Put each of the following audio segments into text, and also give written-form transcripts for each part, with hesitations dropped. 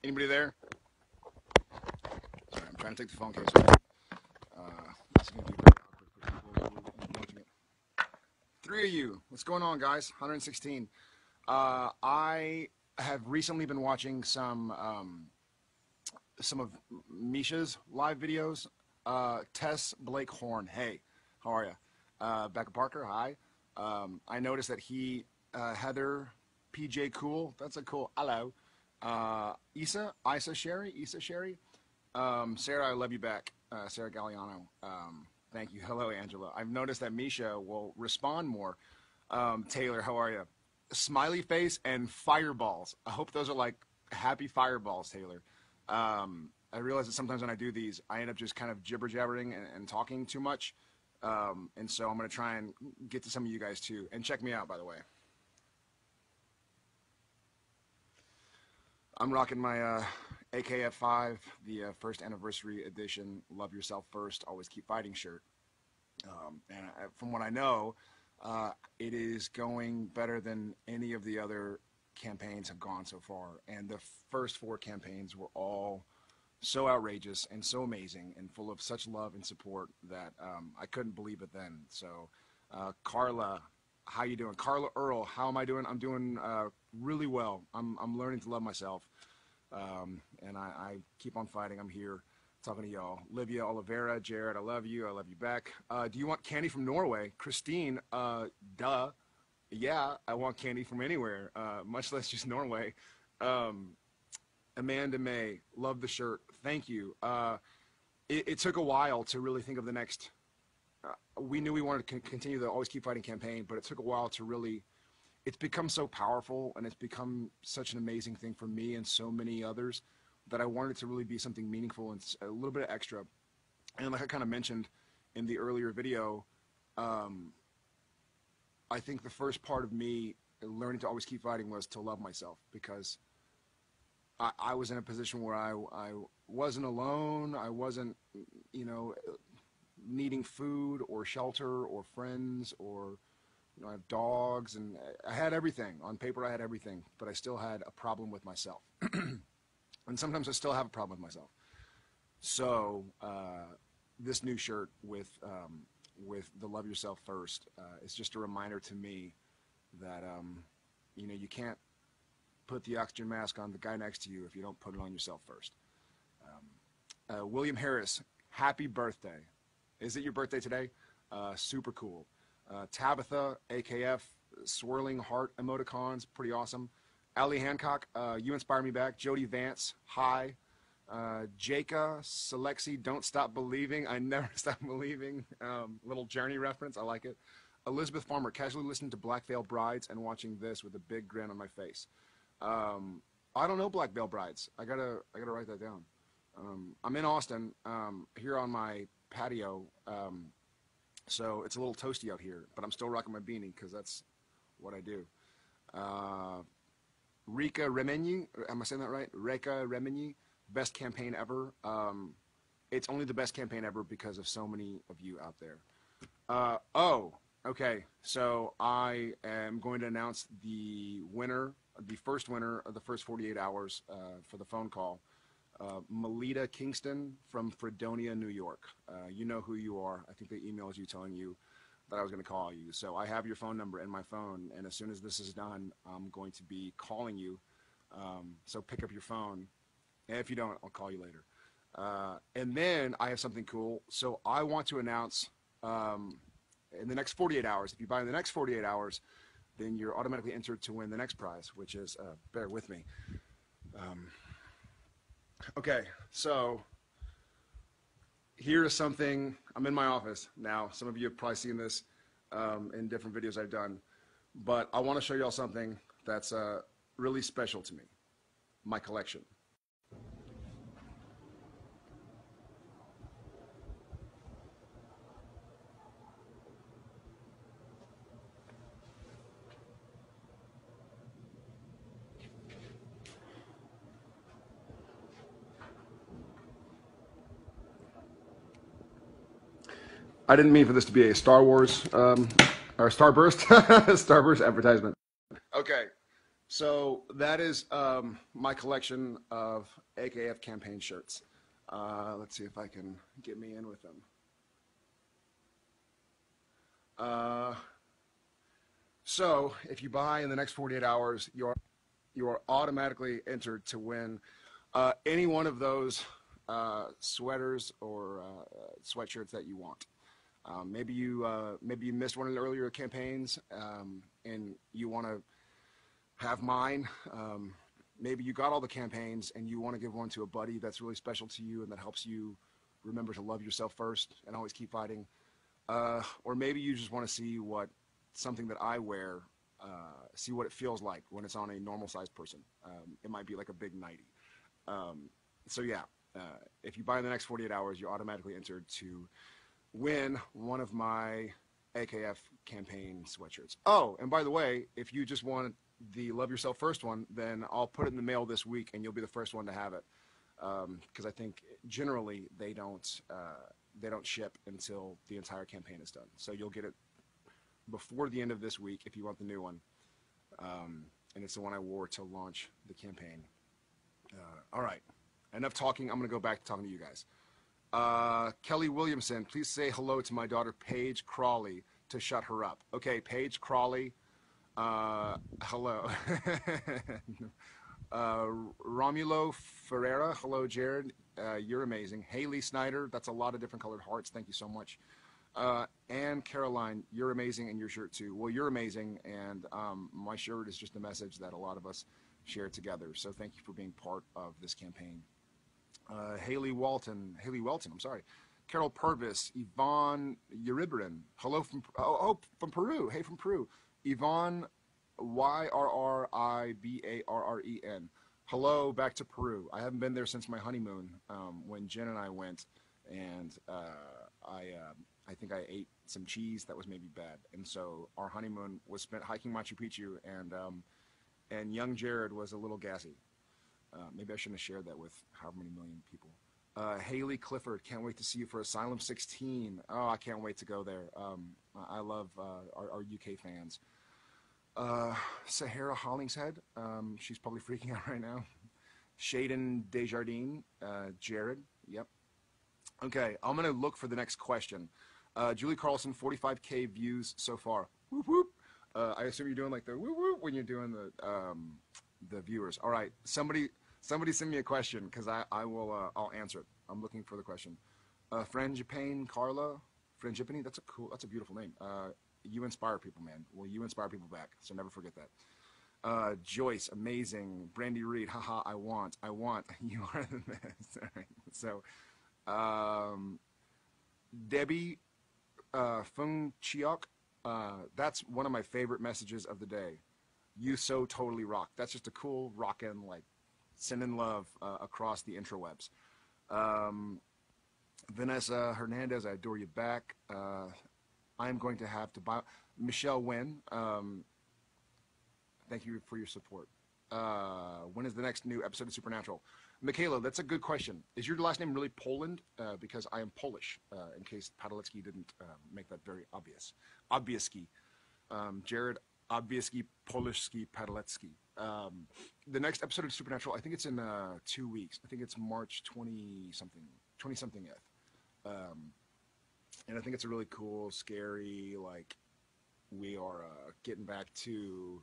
Anybody there? Sorry, I'm trying to take the phone case away. This is going to be very awkward for people who are watching it. Three of you. What's going on, guys? 116. I have recently been watching some of Misha's live videos. Tess Blake Horn. Hey, how are you? Becca Parker. Hi. I noticed that Heather PJ Cool. That's a cool. Hello. Isa Sherry. Sarah, I love you back. Sarah Galliano. Thank you. Hello, Angela. I've noticed that Misha will respond more. Taylor, how are you? Smiley face and fireballs. I hope those are like happy fireballs, Taylor. I realize that sometimes when I do these, I end up just kind of jibber-jabbering and talking too much. And so I'm going to try and get to some of you guys too. And check me out, by the way. I'm rocking my AKF 5, the first anniversary edition, Love Yourself First, Always Keep Fighting shirt. From what I know, it is going better than any of the other campaigns have gone so far. And the first 4 campaigns were all so outrageous and so amazing and full of such love and support that I couldn't believe it then. So Carla, how you doing? Carla Earl, how am I doing? I'm doing really well. I'm learning to love myself, and I keep on fighting. I'm here talking to y'all. Livia Oliveira, Jared, I love you back. Do you want candy from Norway? Christine, duh. Yeah, I want candy from anywhere, much less just Norway. Amanda May, love the shirt. Thank you. It took a while to really think of the next. We knew we wanted to continue the Always Keep Fighting campaign, but it took a while to really. It's become so powerful, and it's become such an amazing thing for me and so many others that I wanted it to really be something meaningful and a little bit of extra. And like I kind of mentioned in the earlier video, I think the first part of me learning to always keep fighting was to love myself, because I was in a position where I wasn't alone. I wasn't, needing food or shelter or friends or, I have dogs, and I had everything. On paper, I had everything, but I still had a problem with myself. And sometimes I still have a problem with myself. So this new shirt with the Love Yourself First is just a reminder to me that, you can't put the oxygen mask on the guy next to you if you don't put it on yourself first. William Harris, happy birthday. Is it your birthday today? Super cool. Tabitha, AKF, swirling heart emoticons, pretty awesome. Allie Hancock, you inspire me back. Jody Vance, hi. Jaka, Selexi, don't stop believing. I never stop believing. Little Journey reference, I like it. Elizabeth Farmer, casually listening to Black Veil Brides and watching this with a big grin on my face. I don't know Black Veil Brides. I gotta write that down. I'm in Austin, here on my patio, so it's a little toasty out here, but I'm still rocking my beanie because that's what I do. Rika Remeni, am I saying that right? Rika Remeni, best campaign ever. It's only the best campaign ever because of so many of you out there. Okay, so I am going to announce the first winner of the first 48 hours for the phone call. Melita Kingston from Fredonia, New York. You know who you are. I think they emailed you telling you that I was going to call you. So I have your phone number in my phone, and as soon as this is done, I'm going to be calling you. So pick up your phone. And if you don't, I'll call you later. And then I have something cool. So I want to announce in the next 48 hours, if you buy in the next 48 hours, then you're automatically entered to win the next prize, which is, bear with me. Okay, so here is something. I'm in my office now. Some of you have probably seen this in different videos I've done, but I want to show you all something that's really special to me, my collection. I didn't mean for this to be a Star Wars or Starburst Starburst advertisement. Okay, So that is my collection of AKF campaign shirts. Let's see if I can get me in with them. So if you buy in the next 48 hours, you are automatically entered to win any one of those sweaters or sweatshirts that you want. Maybe you missed one of the earlier campaigns and you want to have mine. Maybe you got all the campaigns and you want to give one to a buddy that's really special to you and that helps you remember to love yourself first and always keep fighting. Or maybe you just want to see what something that I wear, see what it feels like when it's on a normal sized person. It might be like a big nightie. So yeah, if you buy in the next 48 hours, you're automatically entered to win one of my AKF campaign sweatshirts. Oh, and by the way, if you just want the Love Yourself First one, then I'll put it in the mail this week and you'll be the first one to have it. Because I think generally they don't ship until the entire campaign is done. So you'll get it before the end of this week if you want the new one. And it's the one I wore to launch the campaign. All right, enough talking. I'm going to go back to talking to you guys. Kelly Williamson, please say hello to my daughter Paige Crawley to shut her up. Okay, Paige Crawley, hello. Romulo Ferreira, hello Jared, you're amazing. Haley Snyder, that's a lot of different colored hearts, thank you so much. And Caroline, you're amazing, and your shirt too. Well, you're amazing, and my shirt is just a message that a lot of us share together, so thank you for being part of this campaign. Haley Welton, I'm sorry. Carol Purvis, Yvonne Uribarin, hello from, from Peru, hey from Peru. Yvonne Yrribarren, hello back to Peru. I haven't been there since my honeymoon when Jen and I went, and I think I ate some cheese that was maybe bad, and so our honeymoon was spent hiking Machu Picchu, and young Jared was a little gassy. Maybe I shouldn't have shared that with however many million people. Haley Clifford, can't wait to see you for Asylum 16. Oh, I can't wait to go there. I love our UK fans. Sahara Hollingshead, she's probably freaking out right now. Shaden Desjardins, Jared, yep. Okay, I'm going to look for the next question. Julie Carlson, 45K views so far. Whoop, whoop. I assume you're doing like the whoop, whoop when you're doing the viewers. All right, somebody send me a question because I'll answer it. I'm looking for the question. Frangipane Carla, Frangipane, that's a beautiful name. You inspire people, man. Well, you inspire people back, so never forget that. Joyce, amazing. Brandy Reed, haha, I want. You are the best. All right. So, Debbie Fung Chiok, that's one of my favorite messages of the day. You so totally rock. That's just a cool rockin', like, sending love across the intrawebs. Vanessa Hernandez, I adore you back. I'm going to have to buy. Michelle Wynn, thank you for your support. When is the next new episode of Supernatural? Michaela, that's a good question. Is your last name really Poland? Because I am Polish, in case Padalecki didn't make that very obvious. Obviously. Jared Obviously Polishki Padalecki. The next episode of Supernatural, I think it's in 2 weeks. I think it's March 20-something. And I think it's a really cool, scary, like, we are getting back to,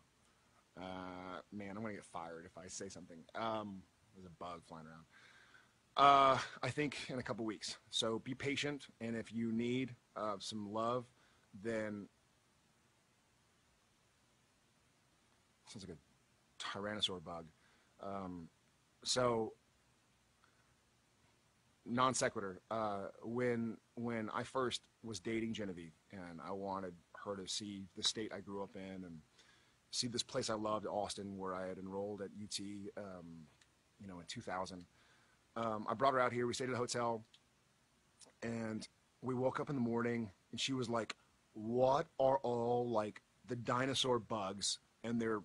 man, I'm going to get fired if I say something. There's a bug flying around. I think in a couple weeks. So be patient, and if you need some love, then sounds like a tyrannosaur bug. So non sequitur. When I first was dating Genevieve, and I wanted her to see the state I grew up in and see this place I loved, Austin, where I had enrolled at UT, in 2000. I brought her out here. We stayed at a hotel, and we woke up in the morning, and she was like, "What are all like the dinosaur bugs and their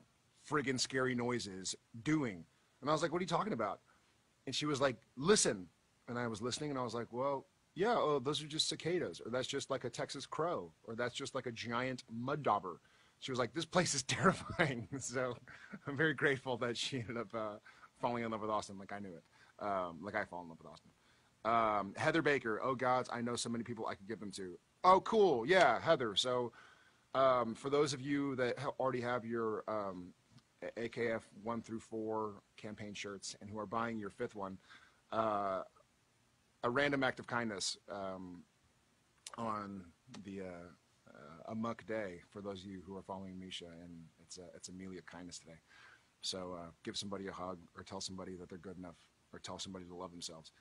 friggin' scary noises doing?" And I was like, "What are you talking about?" And she was like, "Listen." And I was listening, and I was like, "Well, yeah, those are just cicadas, or that's just like a Texas crow, or that's just like a giant mud dauber." she was like, "This place is terrifying." So I'm very grateful that she ended up falling in love with Austin, like I knew it, like I fall in love with Austin. Heather Baker, oh gods, I know so many people I could give them to. Oh, cool, yeah, Heather. So for those of you that already have your AKF 1 through 4 campaign shirts and who are buying your 5th one, a random act of kindness on the a muck day for those of you who are following Misha, and it's a melee of kindness today. So give somebody a hug, or tell somebody that they're good enough, or tell somebody to love themselves.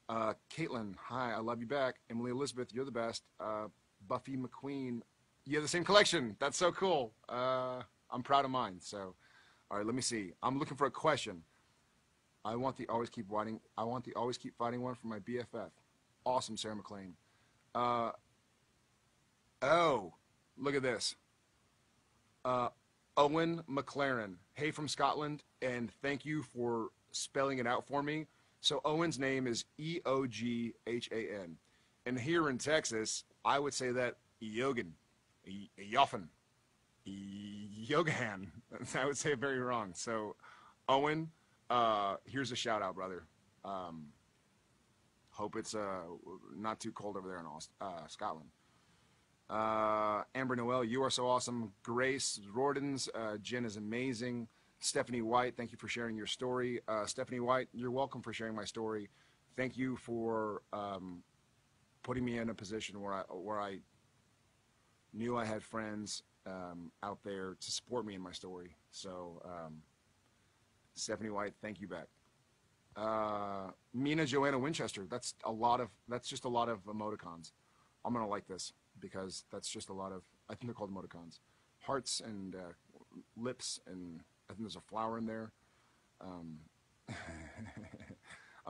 Caitlin, hi, I love you back. Emily Elizabeth, you're the best. Buffy McQueen, you have the same collection. That's so cool. I'm proud of mine. So, all right, let me see. I'm looking for a question. I want the always keep fighting. I want the always keep fighting one for my BFF. Awesome, Sarah McLean. Oh, look at this. Owen McLaren. Hey from Scotland, and thank you for spelling it out for me. So Owen's name is Eoghan. And here in Texas, I would say that Yogan. Yoffen. Yogahan. I would say it very wrong. So, Owen, here's a shout out, brother. Hope it's not too cold over there in Scotland. Amber Noel, you are so awesome. Grace Rordens, Jen is amazing. Stephanie White, thank you for sharing your story. Stephanie White, you're welcome for sharing my story. Thank you for putting me in a position where I knew I had friends out there to support me in my story. So, Stephanie White, thank you back. Mina Joanna Winchester, that's just a lot of emoticons. I'm gonna like this because that's just a lot of, I think they're called emoticons. Hearts and lips, and I think there's a flower in there. I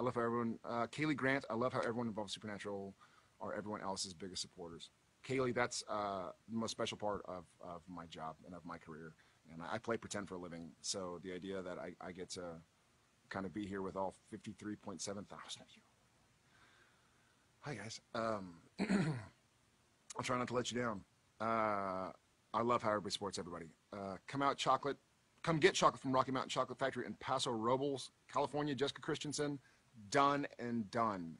love how everyone, Kaylee Grant, I love how everyone involved in Supernatural are everyone else's biggest supporters. Kaylee, that's the most special part of my job and of my career. And I play pretend for a living, so the idea that I get to kind of be here with all 53.7 thousand of you. Hi, guys. I'll try not to let you down. I love how everybody supports everybody. Come get chocolate from Rocky Mountain Chocolate Factory in Paso Robles, California. Jessica Christensen, done and done.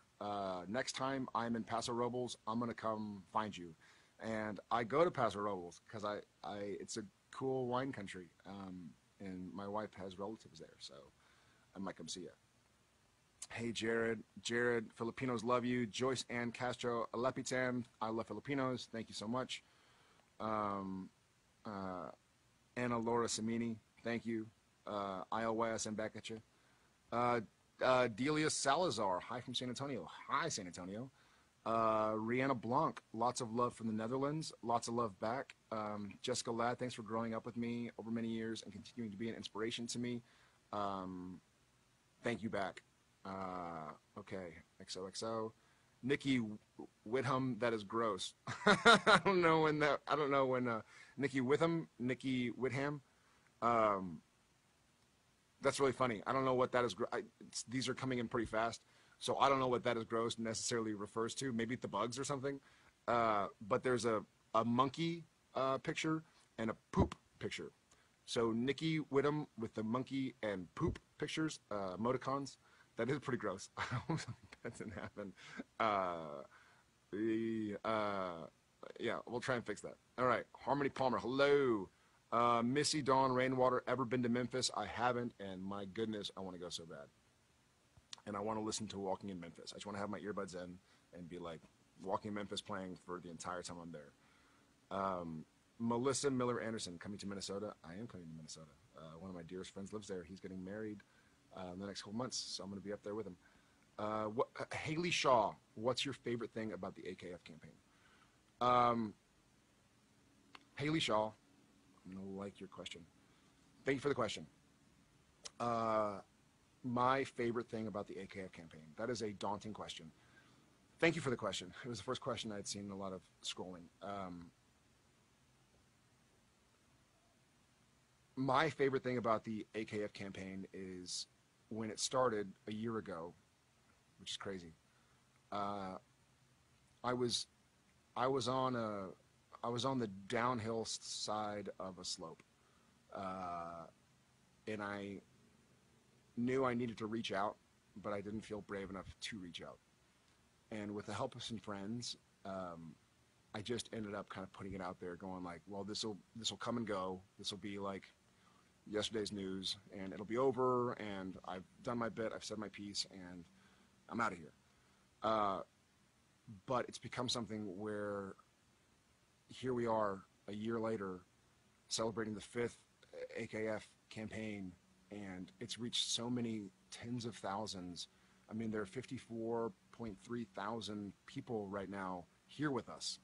Next time I'm in Paso Robles, I'm gonna come find you. And I go to Paso Robles because it's a cool wine country, and my wife has relatives there, so I might come see you. Hey, Jared, Filipinos love you. Joyce Ann Castro, Alepitan, I love Filipinos. Thank you so much. Anna Laura Samini, thank you. ILYS, I'm back at you. Delia Salazar, hi from San Antonio. Hi, San Antonio. Rihanna Blanc, lots of love from the Netherlands. Lots of love back. Jessica Ladd, thanks for growing up with me over many years and continuing to be an inspiration to me. Thank you back. Okay, XOXO. Nikki Whitham, that is gross. I don't know when Nikki Whitham. That's really funny. I don't know what that is. These are coming in pretty fast, so I don't know what that is gross necessarily refers to. Maybe the bugs or something. But there's a monkey picture and a poop picture. So Nikki Whitham with the monkey and poop pictures, emoticons. That is pretty gross. I hope that didn't happen. Yeah, we'll try and fix that. All right, Harmony Palmer, hello. Missy Dawn Rainwater, ever been to Memphis? I haven't, and my goodness, I want to go so bad. And I want to listen to Walking in Memphis. I just want to have my earbuds in and be like Walking in Memphis playing for the entire time I'm there. Melissa Miller Anderson, coming to Minnesota. I am coming to Minnesota. One of my dearest friends lives there. He's getting married in the next couple months, so I'm going to be up there with him. Haley Shaw, what's your favorite thing about the AKF campaign? Haley Shaw, I'm going to like your question. Thank you for the question. My favorite thing about the AKF campaign. That is a daunting question. Thank you for the question. It was the first question I'd seen a lot of scrolling. My favorite thing about the AKF campaign is when it started a year ago, which is crazy. I was on I was on the downhill side of a slope, and I knew I needed to reach out, but I didn't feel brave enough to reach out. And with the help of some friends, I just ended up kind of putting it out there, going like, well, this will come and go. This will be like yesterday's news, and it'll be over. And I've done my bit. I've said my piece, and I'm out of here. But it's become something where here we are a year later, celebrating the 5th AKF campaign, and it's reached so many tens of thousands. I mean, there are 54.3 thousand people right now here with us,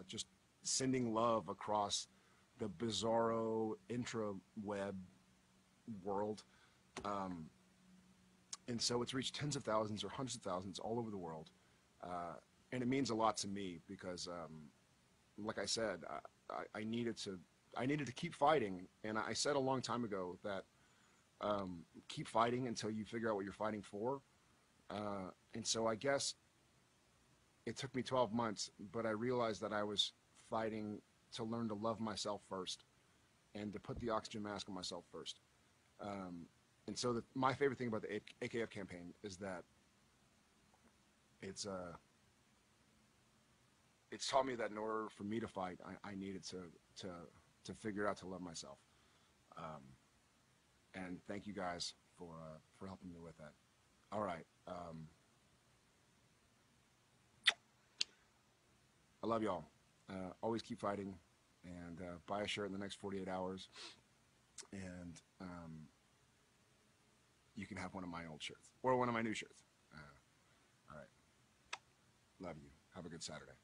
just sending love across the bizarro intraweb world. And so it's reached tens of thousands or hundreds of thousands all over the world. And it means a lot to me because, like I said, I needed to keep fighting. And I said a long time ago that keep fighting until you figure out what you're fighting for. And so I guess it took me 12 months, but I realized that I was fighting to learn to love myself first and to put the oxygen mask on myself first. And so my favorite thing about the AKF campaign is that it's taught me that in order for me to fight, I needed to figure out to love myself. And thank you guys for helping me with that. All right. I love y'all. Always keep fighting, and buy a shirt in the next 48 hours, and you can have one of my old shirts or one of my new shirts. All right. Love you. Have a good Saturday.